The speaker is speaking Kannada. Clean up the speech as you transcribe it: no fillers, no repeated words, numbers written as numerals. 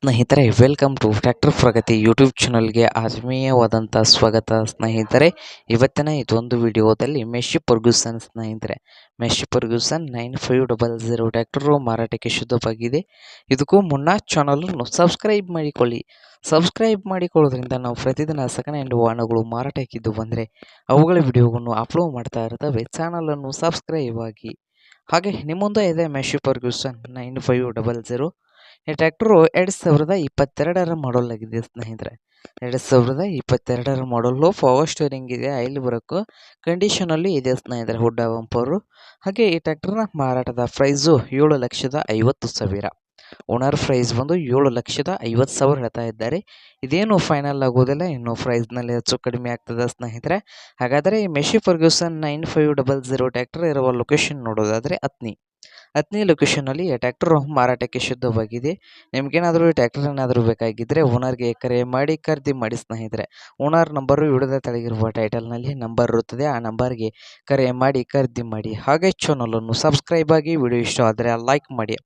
ಸ್ನೇಹಿತರೆ, welcome to tractor Pragati YouTube ಚಾನಲ್ಗೆ ಆತ್ಮೀಯವಾದಂಥ ಸ್ವಾಗತ. ಸ್ನೇಹಿತರೆ, ಇವತ್ತಿನ ಇದೊಂದು ವಿಡಿಯೋದಲ್ಲಿ ಮೆಶಿ ಫರ್ಗ್ಯೂಸನ್ ಸ್ನೇಹಿತರೆ, ಮೆಶಿ ಫರ್ಗ್ಯೂಸನ್ 9500 ಟ್ರ್ಯಾಕ್ಟರು ಮಾರಾಟಕ್ಕೆ ಶುದ್ಧವಾಗಿದೆ. ಇದಕ್ಕೂ ಮುನ್ನ ಚಾನಲನ್ನು ಸಬ್ಸ್ಕ್ರೈಬ್ ಮಾಡಿಕೊಳ್ಳಿ. ಸಬ್ಸ್ಕ್ರೈಬ್ ಮಾಡಿಕೊಳ್ಳೋದ್ರಿಂದ ನಾವು ಪ್ರತಿದಿನ ಸೆಕೆಂಡ್ ಹ್ಯಾಂಡ್ ವಾಹನಗಳು ಮಾರಾಟಕ್ಕಿದ್ದು ಬಂದರೆ ಅವುಗಳ ವಿಡಿಯೋವನ್ನು ಅಪ್ಲೋಡ್ ಮಾಡ್ತಾ ಇರ್ತವೆ. ಚಾನಲನ್ನು ಸಬ್ಸ್ಕ್ರೈಬ್ ಆಗಿ. ಹಾಗೆ ನಿಮ್ಮ ಮುಂದೆ ಇದೆ ಮೆಶಿ ಫರ್ಗ್ಯೂಸನ್ 9500. ಈ ಟ್ರ್ಯಾಕ್ಟರು 2022ರ ಮಾಡಲ್ ಆಗಿದೆ ಸ್ನೇಹಿತರೆ. 2022ರ ಮಾಡಲ್ಲು. ಪವರ್ ಸ್ಟೇರಿಂಗ್ ಇದೆ, ಆಯಿಲ್ ಬ್ರೇಕು ಕಂಡೀಷನಲ್ಲಿ ಇದೆ ಸ್ನೇಹಿತರೆ, ಹುಡ್ಡ ಬಂಪರು. ಹಾಗೆ ಈ ಟ್ರ್ಯಾಕ್ಟರ್ನ ಮಾರಾಟದ ಪ್ರೈಸು 7,50,000. ಓನರ್ ಪ್ರೈಸ್ ಬಂದು 7,50,000 ಹೇಳ್ತಾ ಇದ್ದಾರೆ. ಇದೇನು ಫೈನಲ್ ಆಗೋದಿಲ್ಲ, ಇನ್ನು ಪ್ರೈಸ್ನಲ್ಲಿ ಹೆಚ್ಚು ಕಡಿಮೆ ಆಗ್ತದೆ ಸ್ನೇಹಿತರೆ. ಹಾಗಾದರೆ ಈ ಮೆಶಿ ಫರ್ಗ್ಯೂಸನ್ 9500 ಟ್ರ್ಯಾಕ್ಟರ್ ಇರುವ ಲೊಕೇಶನ್ ನೋಡೋದಾದರೆ ಹತ್ನಿ ಲೊಕೇಶನಲ್ಲಿ ಈ ಟ್ರ್ಯಾಕ್ಟರ್ ಮಾರಾಟಕ್ಕೆ ಶುದ್ಧವಾಗಿದೆ. ನಿಮ್ಗೇನಾದರೂ ಈ ಟ್ರ್ಯಾಕ್ಟರ್ ಏನಾದರೂ ಬೇಕಾಗಿದ್ದರೆ ಓನರ್ಗೆ ಕರೆ ಮಾಡಿ ಖರೀದಿ ಮಾಡಿ ಸ್ನೇಹಿತರೆ. ಓನರ್ ನಂಬರು ವಿಡಿಯೋದ ತೆಳಗಿರುವ ಟೈಟಲ್ನಲ್ಲಿ ನಂಬರ್ ಇರುತ್ತದೆ, ಆ ನಂಬರ್ಗೆ ಕರೆ ಮಾಡಿ ಖರೀದಿ ಮಾಡಿ. ಹಾಗೆ ಚಾನಲನ್ನು ಸಬ್ಸ್ಕ್ರೈಬ್ ಆಗಿ. ವಿಡಿಯೋ ಇಷ್ಟ ಆದರೆ ಲೈಕ್ ಮಾಡಿ.